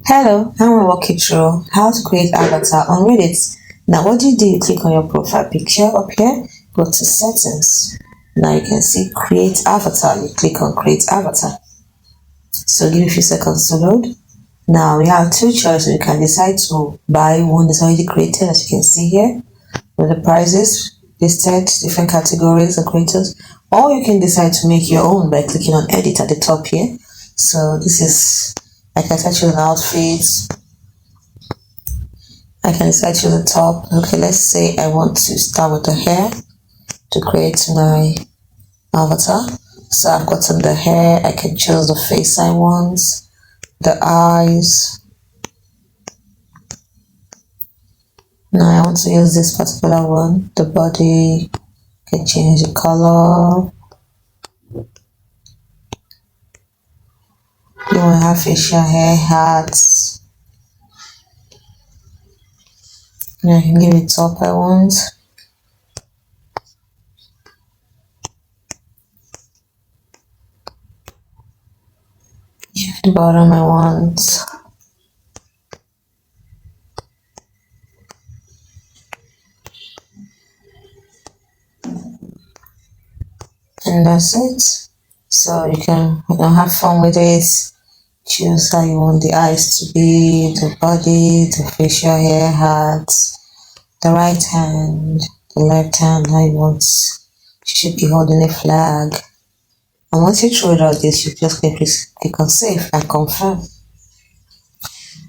Hello, I'm going to walk you through how to create avatar on Reddit. Now, what do? You click on your profile picture up here, go to settings. Now you can see create avatar. You click on create avatar. So give it a few seconds to load. Now we have two choices. You can decide to buy one that's already created, as you can see here, with the prices listed, different categories and creators, or you can decide to make your own by clicking on edit at the top here. So this is, I can start with an outfit. I can decide to the top. Okay, let's say I want to start with the hair to create my avatar. So I've gotten the hair. I can choose the face I want, the eyes. Now I want to use this particular one. The body, I can change the color. You want to have facial hair, hats. Now I can give it top I want. The bottom I want. And that's it. So you can have fun with it. Choose how you want the eyes to be, the body, the facial hair, hat, the right hand, the left hand, how you want. You should be holding a flag. And once you throw it out this, you just click on save and confirm.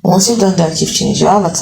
Once you've done that, you've changed your avatar.